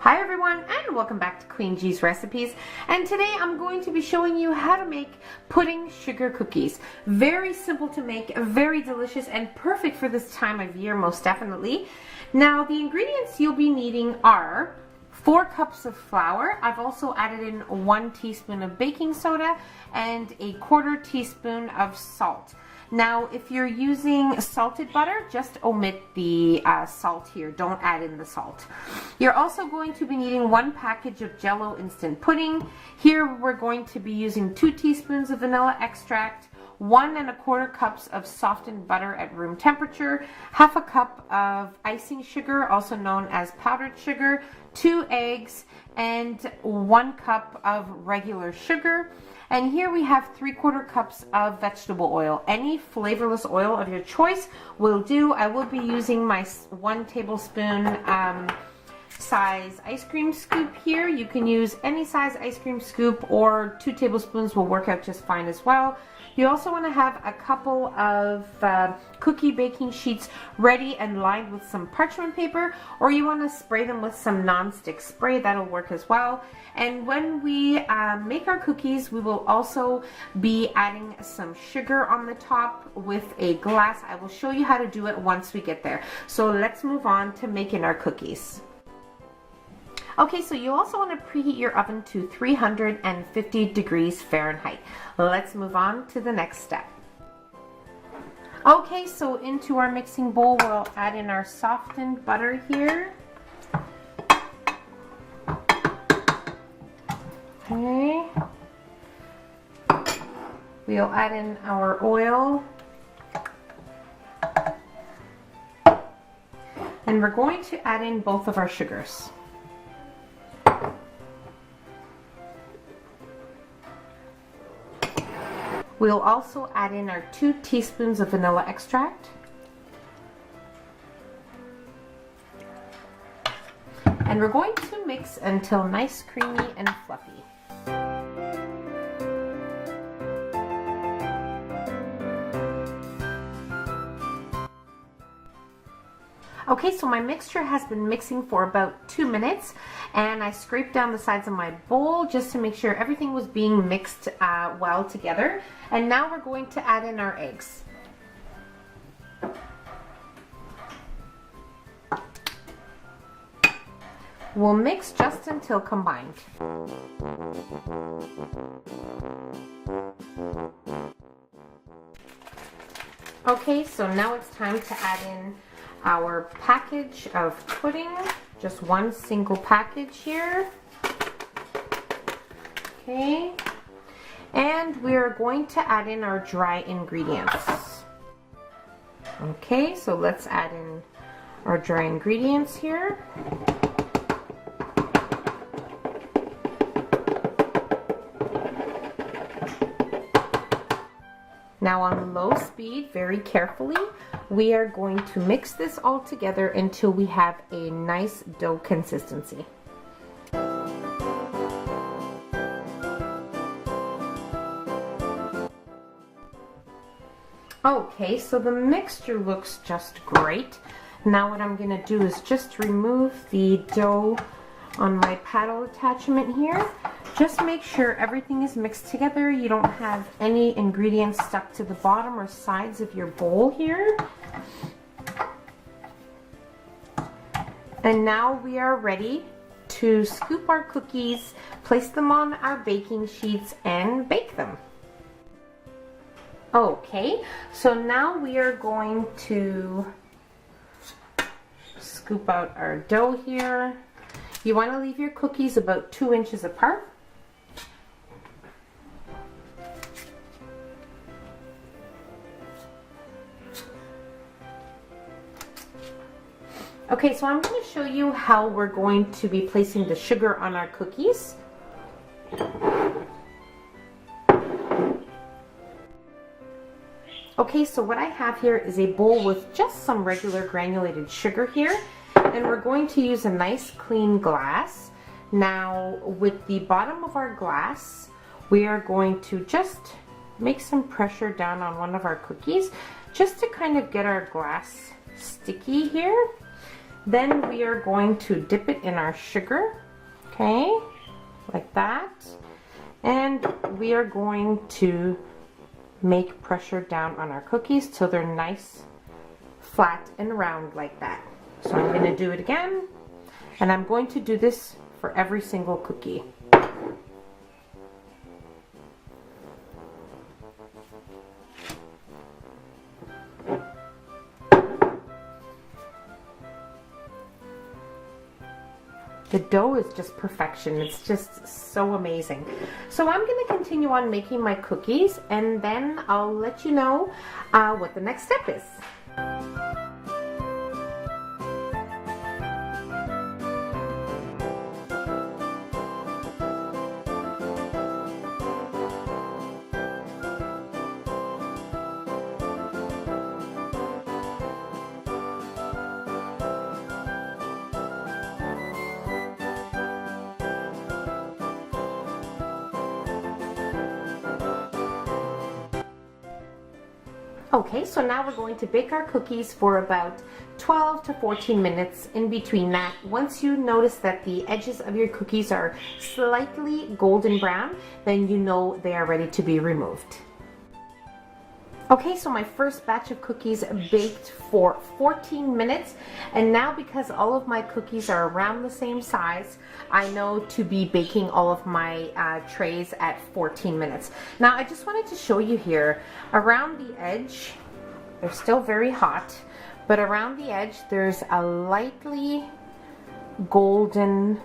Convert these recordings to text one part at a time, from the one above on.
Hi everyone, and welcome back to Queen G's Recipes. And today I'm going to be showing you how to make pudding sugar cookies. Very simple to make, very delicious, and perfect for this time of year, most definitely. Now the ingredients you'll be needing are 4 cups of flour. I've also added in 1 teaspoon of baking soda and a 1/4 teaspoon of salt. Now, if you're using salted butter, just omit the salt here. Don't add in the salt. You're also going to be needing 1 package of jello instant pudding. Here we're going to be using 2 teaspoons of vanilla extract, 1 1/4 cups of softened butter at room temperature, 1/2 cup of icing sugar, also known as powdered sugar, 2 eggs, and 1 cup of regular sugar. And here we have 3/4 cups of vegetable oil. Any flavorless oil of your choice will do. I will be using my 1 tablespoon size ice cream scoop here. You can use any size ice cream scoop, or 2 tablespoons will work out just fine as well. You also want to have a couple of cookie baking sheets ready and lined with some parchment paper, or you want to spray them with some non-stick spray. That'll work as well. And when we make our cookies, we will also be adding some sugar on the top with a glass. I will show you how to do it once we get there. So let's move on to making our cookies. Okay, so you also want to preheat your oven to 350 degrees Fahrenheit. Let's move on to the next step. Okay, so into our mixing bowl, we'll add in our softened butter here. Okay. We'll add in our oil. And we're going to add in both of our sugars. We'll also add in our 2 teaspoons of vanilla extract. And we're going to mix until nice, creamy, and fluffy. Okay, so my mixture has been mixing for about 2 minutes, and I scraped down the sides of my bowl just to make sure everything was being mixed well together. And now we're going to add in our eggs. We'll mix just until combined. Okay, so now it's time to add in our package of pudding, just 1 single package here. Okay, and we're going to add in our dry ingredients. Okay, so let's add in our dry ingredients here. Now on low speed, very carefully, we are going to mix this all together until we have a nice dough consistency. Okay, so the mixture looks just great. Now what I'm going to do is just remove the dough on my paddle attachment here. Just make sure everything is mixed together. You don't have any ingredients stuck to the bottom or sides of your bowl here. And now we are ready to scoop our cookies, place them on our baking sheets, and bake them. Okay, so now we are going to scoop out our dough here. You want to leave your cookies about 2 inches apart. Okay, so I'm going to show you how we're going to be placing the sugar on our cookies. Okay, so what I have here is a bowl with just some regular granulated sugar here, and we're going to use a nice clean glass. Now with the bottom of our glass, we are going to just make some pressure down on one of our cookies just to kind of get our glass sticky here. Then we are going to dip it in our sugar, okay, like that. And we are going to make pressure down on our cookies till they're nice, flat, and round like that. So I'm going to do it again, and I'm going to do this for every single cookie. The dough is just perfection. It's just so amazing. So I'm going to continue on making my cookies, and then I'll let you know what the next step is. Okay, so now we're going to bake our cookies for about 12 to 14 minutes. In between that, once you notice that the edges of your cookies are slightly golden brown, then you know they are ready to be removed. Okay, so my first batch of cookies baked for 14 minutes, and now because all of my cookies are around the same size, I know to be baking all of my trays at 14 minutes. Now I just wanted to show you here, around the edge, they're still very hot, but around the edge there's a lightly golden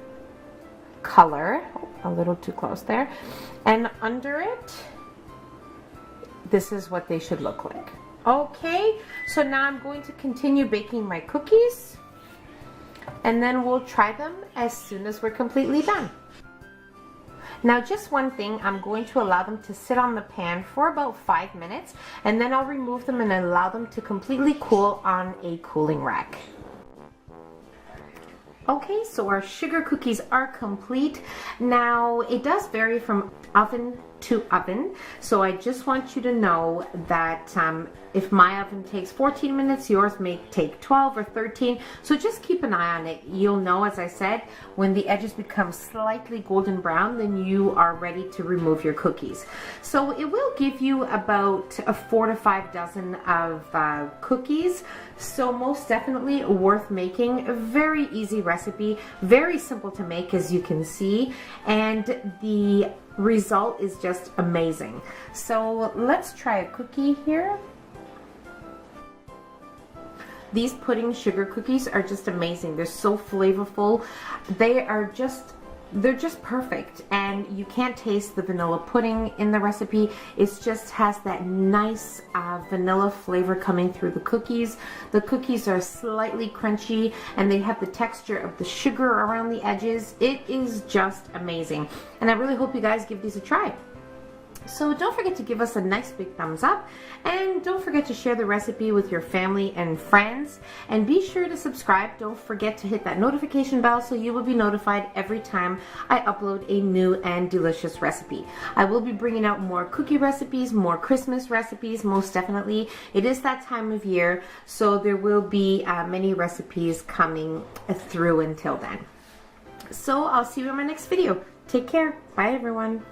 color, a little too close there, and under it, this is what they should look like. Okay, so now I'm going to continue baking my cookies, and then we'll try them as soon as we're completely done. Now just one thing, I'm going to allow them to sit on the pan for about 5 minutes, and then I'll remove them and allow them to completely cool on a cooling rack. Okay, so our sugar cookies are complete. Now it does vary from oven to oven, so I just want you to know that if my oven takes 14 minutes, yours may take 12 or 13, so just keep an eye on it. You'll know, as I said, when the edges become slightly golden brown, then you are ready to remove your cookies. So it will give you about 4 to 5 dozen of cookies, so most definitely worth making. A very easy recipe, very simple to make, as you can see, and the result is just amazing. So let's try a cookie here. These pudding sugar cookies are just amazing. They're so flavorful. They're just perfect, and you can't taste the vanilla pudding in the recipe. It just has that nice vanilla flavor coming through the cookies. The cookies are slightly crunchy, and they have the texture of the sugar around the edges. It is just amazing, and I really hope you guys give these a try. So don't forget to give us a nice big thumbs up, and don't forget to share the recipe with your family and friends, and be sure to subscribe. Don't forget to hit that notification bell so you will be notified every time I upload a new and delicious recipe. I will be bringing out more cookie recipes, more Christmas recipes, most definitely. It is that time of year, so there will be many recipes coming through until then. So I'll see you in my next video. Take care. Bye everyone.